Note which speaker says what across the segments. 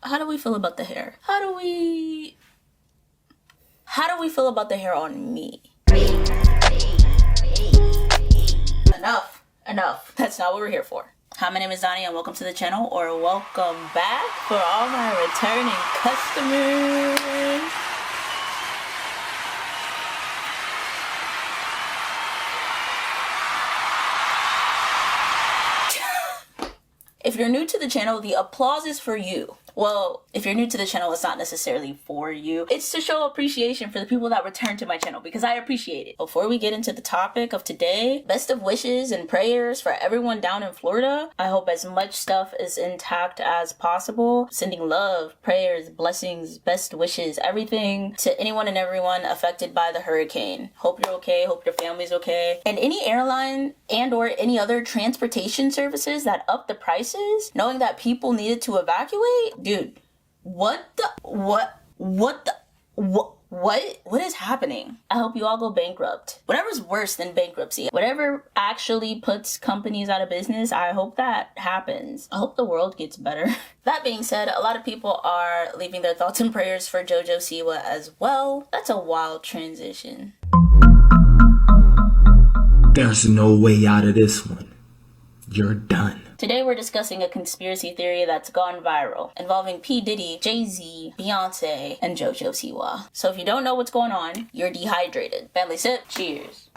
Speaker 1: How do we feel about the hair? How do we feel about the hair on me? Enough. That's not what we're here for. Hi, my name is Donnie and welcome to the channel, or welcome back for all my returning customers. If you're new to the channel, the applause is for you. Well, if you're new to the channel, it's not necessarily for you. It's to show appreciation for the people that return to my channel because I appreciate it. Before we get into the topic of today, best of wishes and prayers for everyone down in Florida. I hope as much stuff is intact as possible. Sending love, prayers, blessings, best wishes, everything to anyone and everyone affected by the hurricane. Hope you're okay. Hope your family's okay. And any airline and or any other transportation services that up the prices, knowing that people needed to evacuate. Dude, what is happening? I hope you all go bankrupt. Whatever's worse than bankruptcy, whatever actually puts companies out of business, I hope that happens. I hope the world gets better. That being said, a lot of people are leaving their thoughts and prayers for JoJo Siwa as well. That's a wild transition.
Speaker 2: There's no way out of this one. You're done.
Speaker 1: Today we're discussing a conspiracy theory that's gone viral involving P. Diddy, Jay-Z, Beyonce, and JoJo Siwa. So if you don't know what's going on, you're dehydrated. Family sip, cheers.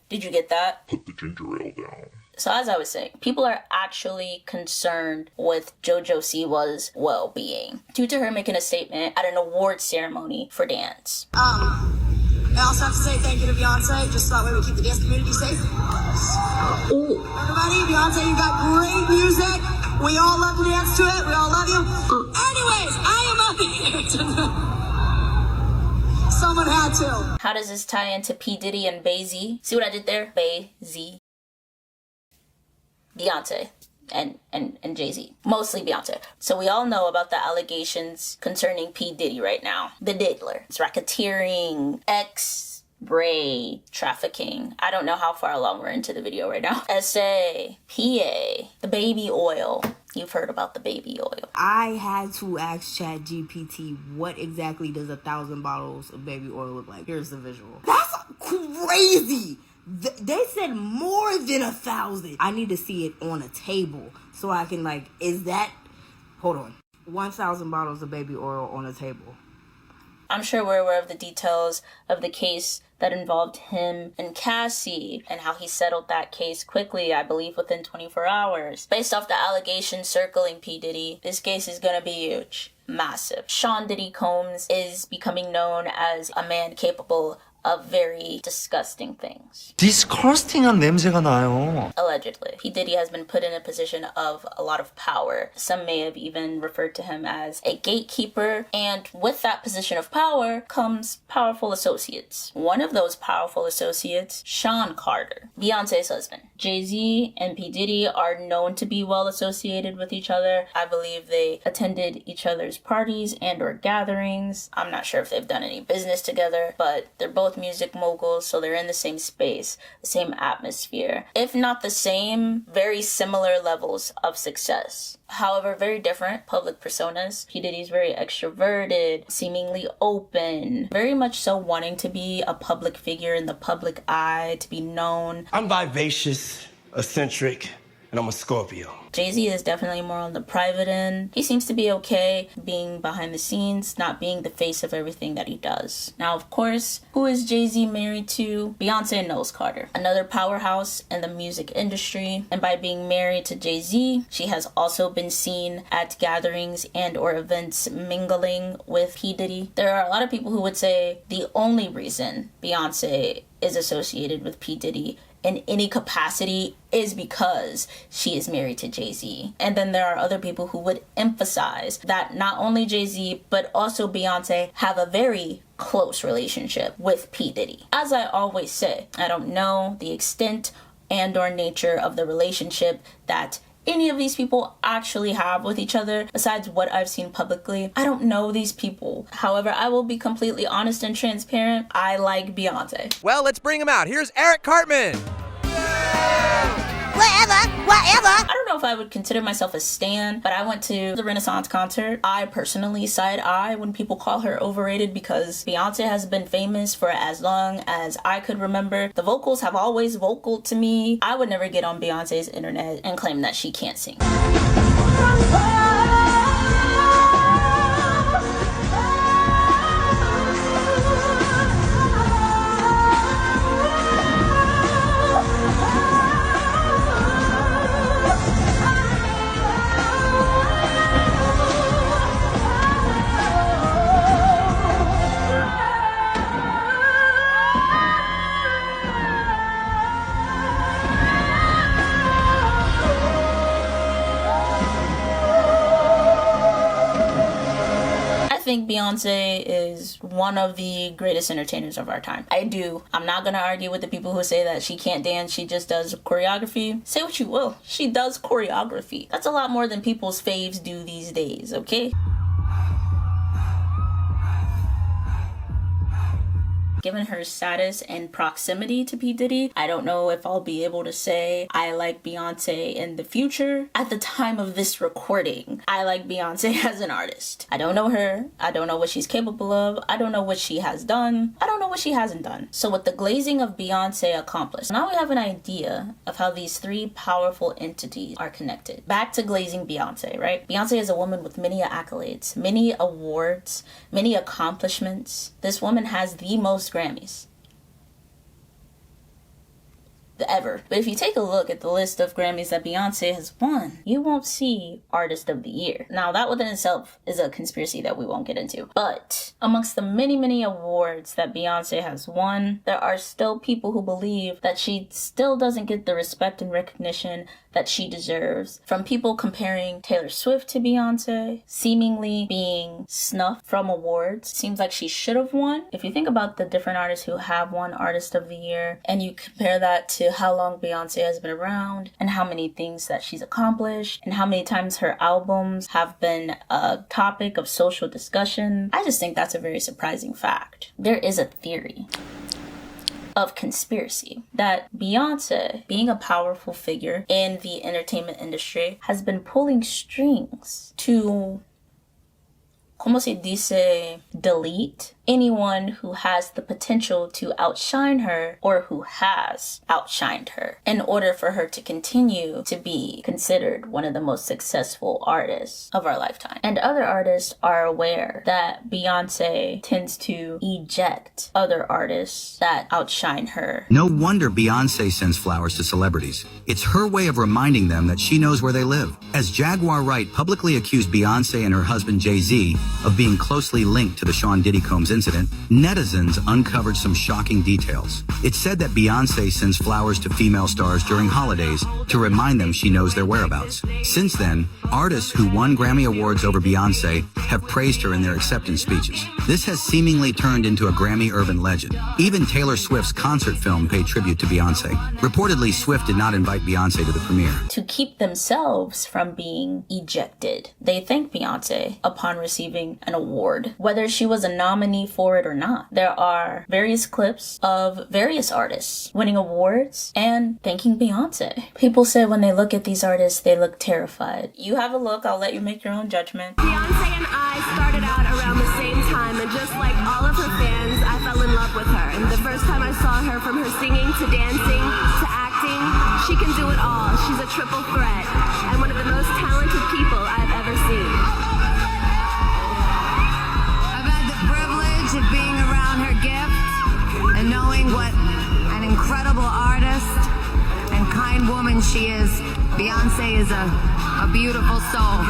Speaker 1: Did you get that?
Speaker 3: Put the ginger ale down.
Speaker 1: So as I was saying, people are actually concerned with JoJo Siwa's well-being due to her making a statement at an award ceremony for dance.
Speaker 4: I also have to say thank you to Beyonce, just so that way we keep the dance community safe.
Speaker 1: Ooh.
Speaker 4: Everybody, Beyonce, you got great music. We all love to dance to it. We all love you. Anyways, I am up here tonight. Someone had to.
Speaker 1: How does this tie into P. Diddy and Bay-Z? See what I did there? Bay-Z. Beyonce. And Jay-Z. Mostly Beyonce. So we all know about the allegations concerning P. Diddy right now. The diddler. It's racketeering, ex-Bray, trafficking. I don't know how far along we're into the video right now. S.A., P.A., the baby oil. You've heard about the baby oil.
Speaker 5: I had to ask ChatGPT what exactly does 1,000 bottles of baby oil look like. Here's the visual. That's crazy! They said more than 1,000. I need to see it on a table so I can is that, hold on, 1,000 bottles of baby oil on a table.
Speaker 1: I'm sure we're aware of the details of the case that involved him and Cassie and how he settled that case quickly, I believe within 24 hours. Based off the allegations circling P. Diddy, this case is gonna be huge, massive. Sean Diddy Combs is becoming known as a man capable of very disgusting things.
Speaker 6: 디스커스팅한 냄새가 나요.
Speaker 1: Allegedly. P. Diddy has been put in a position of a lot of power. Some may have even referred to him as a gatekeeper. And with that position of power comes powerful associates. One of those powerful associates, Sean Carter, Beyonce's husband. Jay-Z and P. Diddy are known to be well associated with each other. I believe they attended each other's parties and or gatherings. I'm not sure if they've done any business together, but they're both music moguls, so they're in the same space, the same atmosphere, if not the same, very similar levels of success. However, very different public personas. P. Diddy's very extroverted, seemingly open, very much so wanting to be a public figure in the public eye, to be known.
Speaker 6: I'm vivacious, eccentric, and I'm a Scorpio.
Speaker 1: Jay-Z is definitely more on the private end. He seems to be okay being behind the scenes, not being the face of everything that he does. Now, of course, who is Jay-Z married to? Beyonce Knowles Carter, another powerhouse in the music industry. And by being married to Jay-Z, she has also been seen at gatherings and or events mingling with P. Diddy. There are a lot of people who would say the only reason Beyonce is associated with P. Diddy in any capacity is because she is married to Jay-Z. And then there are other people who would emphasize that not only Jay-Z, but also Beyonce have a very close relationship with P. Diddy. As I always say, I don't know the extent and or nature of the relationship that any of these people actually have with each other besides what I've seen publicly. I don't know these people. However, I will be completely honest and transparent. I like Beyonce.
Speaker 7: Well, let's bring him out. Here's Eric Cartman.
Speaker 5: that.
Speaker 1: I don't know if I would consider myself a stan, but I went to the Renaissance concert. I personally side eye when people call her overrated because Beyonce has been famous for as long as I could remember. The vocals have always vocal to me. I would never get on Beyonce's internet and claim that she can't sing. I think Beyonce is one of the greatest entertainers of our time. I do. I'm not gonna argue with the people who say that she can't dance, she just does choreography. Say what you will, she does choreography. That's a lot more than people's faves do these days, okay? Given her status and proximity to P. Diddy, I don't know if I'll be able to say I like Beyonce in the future. At the time of this recording, I like Beyonce as an artist. I don't know her. I don't know what she's capable of. I don't know what she has done. I don't know what she hasn't done. So with the glazing of Beyonce accomplished, now we have an idea of how these three powerful entities are connected. Back to glazing Beyonce, right? Beyonce is a woman with many accolades, many awards, many accomplishments. This woman has the most Grammys ever. But if you take a look at the list of Grammys that Beyonce has won, you won't see Artist of the Year. Now, that within itself is a conspiracy that we won't get into. But amongst the many awards that Beyonce has won, there are still people who believe that she still doesn't get the respect and recognition that she deserves. From people comparing Taylor Swift to Beyonce, seemingly being snuffed from awards. Seems like she should have won. If you think about the different artists who have won Artist of the Year, and you compare that to how long Beyonce has been around, and how many things that she's accomplished, and how many times her albums have been a topic of social discussion, I just think that's a very surprising fact. There is a theory of conspiracy that Beyonce, being a powerful figure in the entertainment industry, has been pulling strings to, como se dice, delete anyone who has the potential to outshine her or who has outshined her in order for her to continue to be considered one of the most successful artists of our lifetime. And other artists are aware that Beyonce tends to eject other artists that outshine her.
Speaker 3: No wonder Beyonce sends flowers to celebrities. It's her way of reminding them that she knows where they live. As Jaguar Wright publicly accused Beyonce and her husband Jay-Z of being closely linked to the Sean Diddy Combs incident, netizens uncovered some shocking details. It said that Beyonce sends flowers to female stars during holidays to remind them she knows their whereabouts. Since then, artists who won Grammy Awards over Beyonce have praised her in their acceptance speeches. This has seemingly turned into a Grammy urban legend. Even Taylor Swift's concert film paid tribute to Beyonce. Reportedly, Swift did not invite Beyonce to the premiere.
Speaker 1: To keep themselves from being ejected, they thanked Beyonce upon receiving an award, whether she was a nominee for it or not. There are various clips of various artists winning awards and thanking Beyonce. People say when they look at these artists, they look terrified. You have a look, I'll let you make your own judgment.
Speaker 7: Beyonce and I started out around the same time, and just like all of her fans, I fell in love with her. And the first time I saw her, from her singing to dancing to acting, she can do it all. She's a triple threat and one of the most talented people I've ever seen.
Speaker 8: I've had the privilege of being around her gift and knowing what an incredible artist and kind woman she is. Beyonce is a beautiful soul.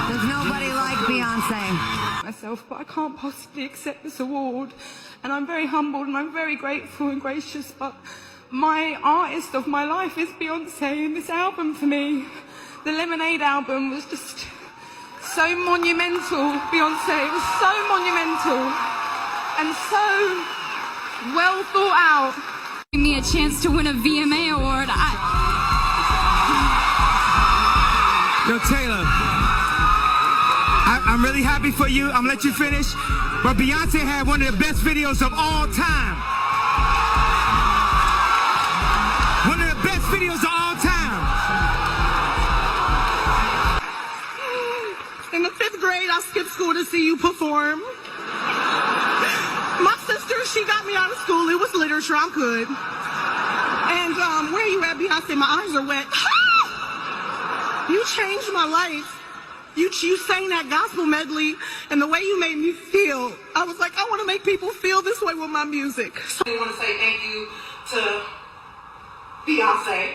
Speaker 8: There's nobody like Beyonce.
Speaker 9: Myself, but I can't possibly accept this award, and I'm very humbled and I'm very grateful and gracious, but my artist of my life is Beyonce, and this album for me, the Lemonade album, was just so monumental. Beyonce, it was so monumental and so well thought out.
Speaker 10: Give me a chance to win a VMA award.
Speaker 11: Yo, Taylor, I'm really happy for you. I'm gonna let you finish. But Beyonce had one of the best videos of all time. One of the best videos of all time.
Speaker 4: I skipped school to see you perform. My sister, she got me out of school. It was literature. I'm good. And where you at, Beyonce? My eyes are wet. You changed my life. You sang that gospel medley, and the way you made me feel, I was like, I want to make people feel this way with my music. So I want to say thank you to Beyonce.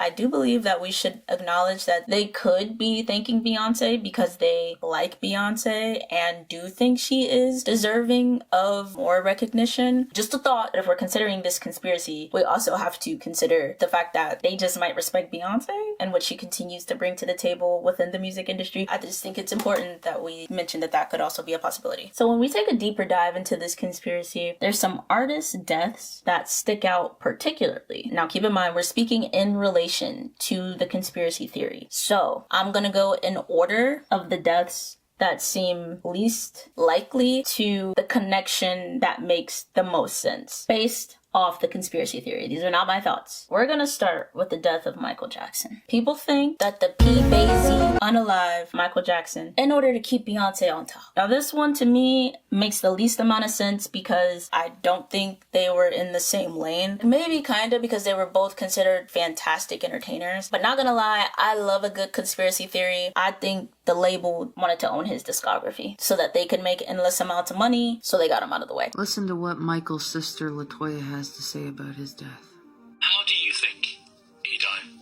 Speaker 1: I do believe that we should acknowledge that they could be thanking Beyonce because they like Beyonce and do think she is deserving of more recognition. Just a thought, if we're considering this conspiracy, we also have to consider the fact that they just might respect Beyonce and what she continues to bring to the table within the music industry. I just think it's important that we mention that that could also be a possibility. So when we take a deeper dive into this conspiracy, there's some artist deaths that stick out particularly. Now keep in mind, we're speaking in relation to the conspiracy theory. So I'm gonna go in order of the deaths that seem least likely to the connection that makes the most sense based off the conspiracy theory. These are not my thoughts. We're gonna start with the death of Michael Jackson. People think that the P-Bazy, unalive Michael Jackson in order to keep Beyonce on top. Now this one to me makes the least amount of sense because I don't think they were in the same lane. Maybe kinda because they were both considered fantastic entertainers. But not gonna lie, I love a good conspiracy theory. I think the label wanted to own his discography so that they could make endless amounts of money, so they got him out of the way.
Speaker 12: Listen to what Michael's sister LaToya has to say about his death.
Speaker 13: How do you think he died?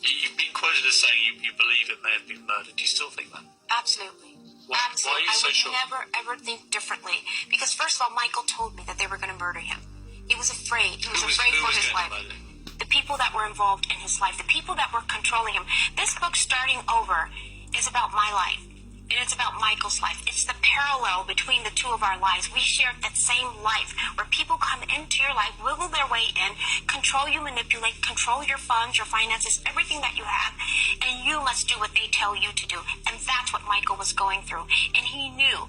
Speaker 13: You've been quoted as saying you believe it may have been murder. Do you still think that?
Speaker 14: Absolutely.
Speaker 13: Why are you so sure?
Speaker 14: I would never, ever think differently. Because first of all, Michael told me that they were going to murder him. He was afraid. He was afraid for his life. The people that were involved in his life, the people that were controlling him. This book, Starting Over, is about my life. And it's about Michael's life. It's the parallel between the two of our lives. We share that same life where people come into your life, wiggle their way in, control you, manipulate, control your funds, your finances, everything that you have. And you must do what they tell you to do. And that's what Michael was going through. And he knew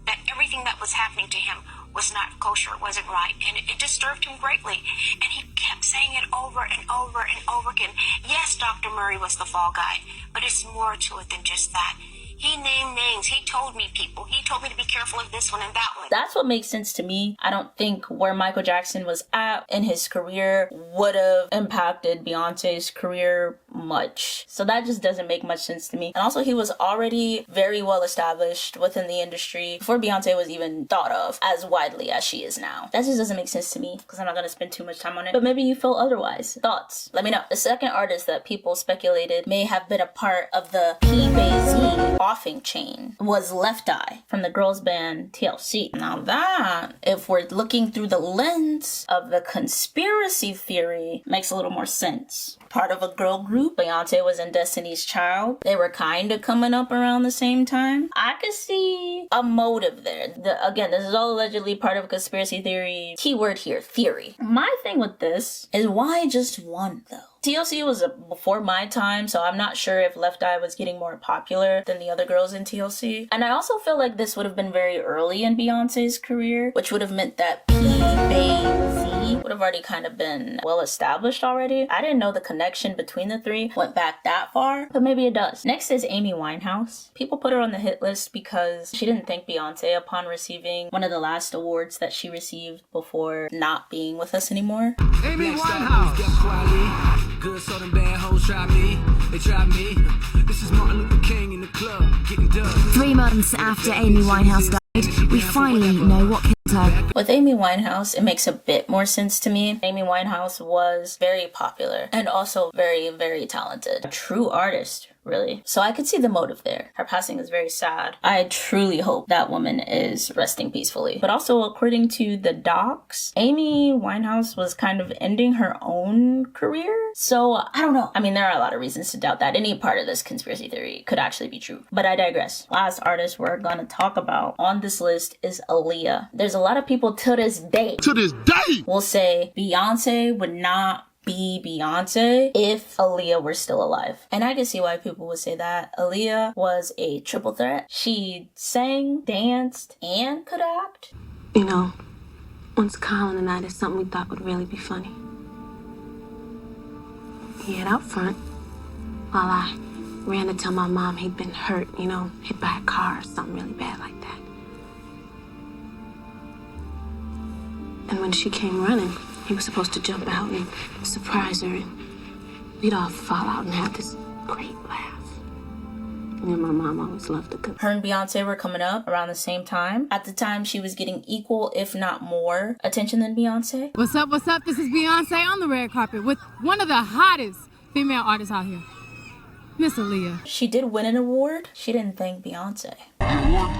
Speaker 14: that everything that was happening to him was not kosher, it wasn't right. And it disturbed him greatly. And he kept saying it over and over and over again. Yes, Dr. Murray was the fall guy, but it's more to it than just that. He named names. He told me people. He told me to be careful of this one and that one.
Speaker 1: That's what makes sense to me. I don't think where Michael Jackson was at in his career would have impacted Beyonce's career much. So that just doesn't make much sense to me. And also, he was already very well established within the industry before Beyonce was even thought of as widely as she is now. That just doesn't make sense to me because I'm not going to spend too much time on it. But maybe you feel otherwise. Thoughts? Let me know. The second artist that people speculated may have been a part of the P-Bazy offing chain was Left Eye from the girls band TLC. Now that, if we're looking through the lens of the conspiracy theory, makes a little more sense. Part of a girl group, Beyonce was in Destiny's Child. They were kind of coming up around the same time. I could see a motive there. Again, this is all allegedly part of a conspiracy theory. Keyword here, theory. My thing with this is why just one though? TLC was before my time, so I'm not sure if Left Eye was getting more popular than the other girls in TLC. And I also feel like this would have been very early in Beyonce's career, which would have meant that P-Bazy would have already kind of been well established already. I didn't know the connection between the three went back that far, but maybe it does. Next is Amy Winehouse. People put her on the hit list because she didn't thank Beyonce upon receiving one of the last awards that she received before not being with us anymore.
Speaker 11: Amy Winehouse. Good, so them bad hoes try me. They try me. This is Martin Luther King in the club, getting done.
Speaker 15: 3 months after Amy Winehouse died, we finally know what killed her.
Speaker 1: With Amy Winehouse, it makes a bit more sense to me. Amy Winehouse was very popular and also very, very talented. A true artist, really. So I could see the motive there. Her passing is very sad. I truly hope that woman is resting peacefully. But also, according to the docs, Amy Winehouse was kind of ending her own career. So I don't know. I mean, there are a lot of reasons to doubt that any part of this conspiracy theory could actually be true. But I digress. Last artist we're gonna talk about on this list is Aaliyah. There's a lot of people to this day will say Beyonce would not be Beyonce if Aaliyah were still alive. And I can see why people would say that. Aaliyah was a triple threat. She sang, danced, and could act.
Speaker 16: You know, once Colin and I did something we thought would really be funny. He had out front while I ran to tell my mom he'd been hurt, you know, hit by a car or something really bad like that. And when she came running, he was supposed to jump out and surprise her, and we'd all fall out and have this great laugh. And then my mom always loved to cook.
Speaker 1: Her and Beyonce were coming up around the same time. At the time, she was getting equal, if not more, attention than Beyonce.
Speaker 10: What's up, what's up? This is Beyonce on the red carpet with one of the hottest female artists out here, Miss Aaliyah.
Speaker 1: She did win an award. She didn't thank Beyonce.
Speaker 17: Aaliyah,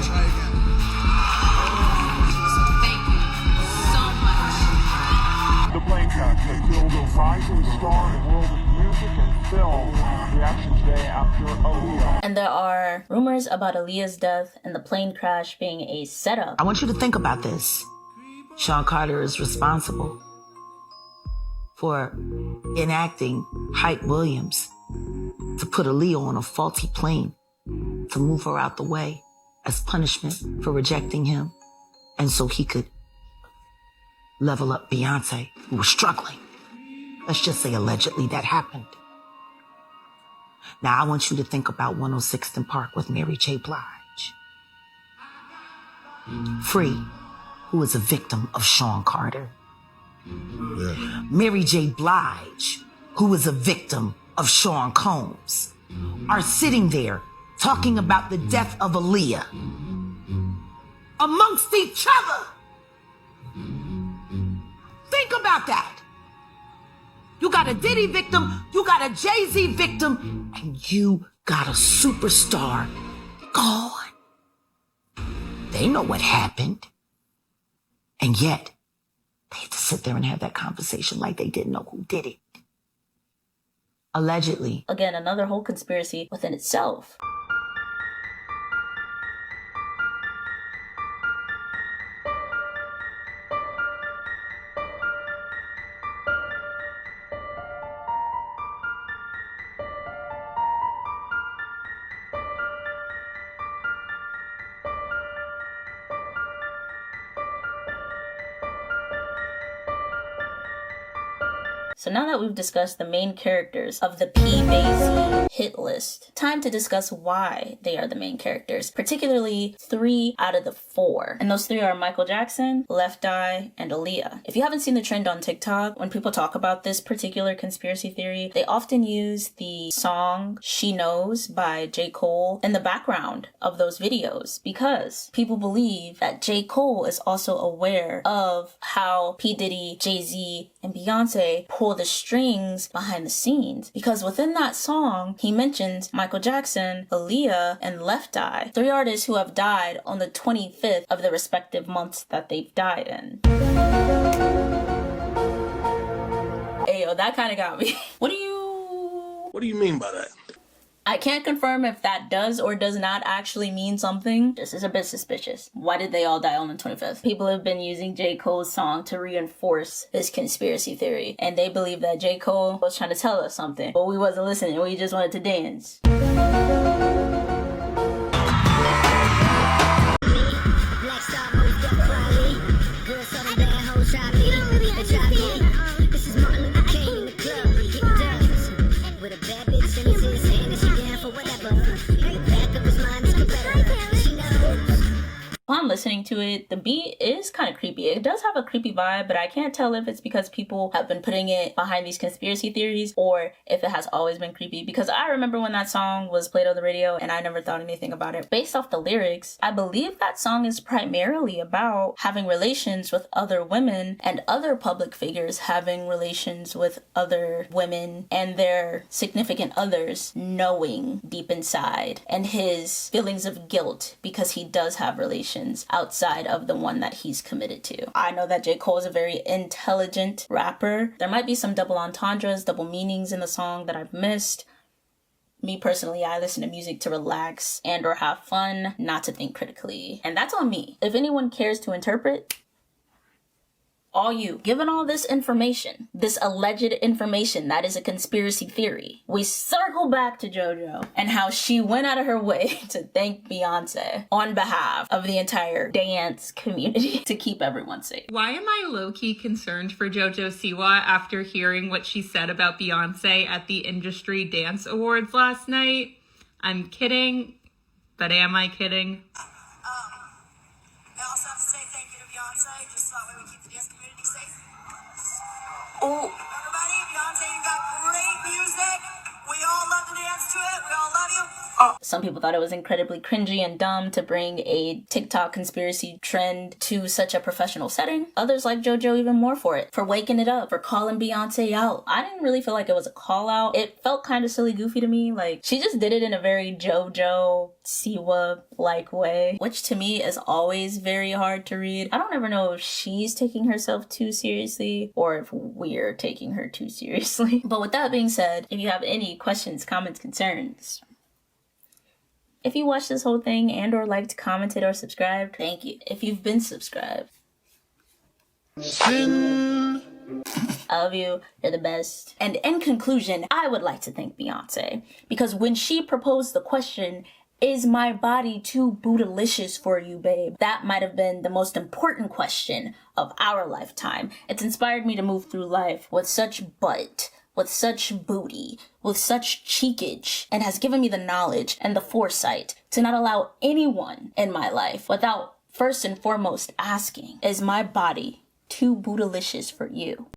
Speaker 17: try again.
Speaker 10: Thank you so much.
Speaker 17: The plane crash that killed a rising star in the world of music and film. Reaction today after Aaliyah.
Speaker 1: And there are rumors about Aaliyah's death and the plane crash being a setup.
Speaker 5: I want you to think about this. Sean Carter is responsible for enacting Hype Williams to put Aaliyah on a faulty plane to move her out the way as punishment for rejecting him, and so he could level up Beyonce, who was struggling. Let's just say allegedly that happened. Now I want you to think about 106th and Park with Mary J. Blige. Free, who was a victim of Sean Carter. Yeah. Mary J. Blige, who was a victim of Sean Combs, are sitting there talking about the death of Aaliyah amongst each other. Think about that. You got a Diddy victim, you got a Jay-Z victim, and you got a superstar gone. They know what happened. And yet, they had to sit there and have that conversation like they didn't know who did it. Allegedly.
Speaker 1: Again, another whole conspiracy within itself. So now that we've discussed the main characters of the P-Bazy hit list, time to discuss why they are the main characters, particularly 3 out of the 4. And those 3 are Michael Jackson, Left Eye, and Aaliyah. If you haven't seen the trend on TikTok, when people talk about this particular conspiracy theory, they often use the song She Knows by J. Cole in the background of those videos because people believe that J. Cole is also aware of how P. Diddy, Jay-Z, and Beyonce pull the strings behind the scenes, because within that song he mentions Michael Jackson, Aaliyah, and Left Eye, 3 artists who have died on the 25th of the respective months that they've died in. Ayo, that kind of got me. What do you mean by that? I can't confirm if that does or does not actually mean something. This is a bit suspicious. Why did they all die on the 25th? People have been using J. Cole's song to reinforce this conspiracy theory, and they believe that J. Cole was trying to tell us something, but we wasn't listening. We just wanted to dance. Upon listening to it, the beat is kind of creepy. It does have a creepy vibe, but I can't tell if it's because people have been putting it behind these conspiracy theories or if it has always been creepy, because I remember when that song was played on the radio and I never thought anything about it. Based off the lyrics, I believe that song is primarily about having relations with other women and other public figures having relations with other women and their significant others knowing deep inside, and his feelings of guilt because he does have relations outside of the one that he's committed to. I know that J. Cole is a very intelligent rapper. There might be some double entendres, double meanings in the song that I've missed. Me personally, I listen to music to relax and or have fun, not to think critically. And that's on me. If anyone cares to interpret, All you, given all this information, this alleged information that is a conspiracy theory, we circle back to JoJo and how she went out of her way to thank Beyonce on behalf of the entire dance community to keep everyone safe.
Speaker 18: Why am I low-key concerned for JoJo Siwa after hearing what she said about Beyonce at the Industry Dance Awards last night? I'm kidding, but am I kidding?
Speaker 19: I also have to say thank you to Beyonce, just so that way we keep the dance community safe.
Speaker 1: Oh.
Speaker 19: Everybody, Beyonce, you got great music. We all love to dance to it. We all love you.
Speaker 1: Some people thought it was incredibly cringy and dumb to bring a TikTok conspiracy trend to such a professional setting. Others like JoJo even more for it, for waking it up, for calling Beyonce out. I didn't really feel like it was a call out. It felt kind of silly goofy to me. Like, she just did it in a very JoJo Siwa-like way, which to me is always very hard to read. I don't ever know if she's taking herself too seriously or if we're taking her too seriously. But with that being said, if you have any questions, comments, concerns, if you watched this whole thing and or liked, commented, or subscribed, thank you. If you've been subscribed, I love you. You're the best. And in conclusion, I would like to thank Beyonce because when she proposed the question, is my body too bootylicious for you, babe? That might have been the most important question of our lifetime. It's inspired me to move through life with such butt, with such booty, with such cheekage, and has given me the knowledge and the foresight to not allow anyone in my life without first and foremost asking, is my body too bootylicious for you?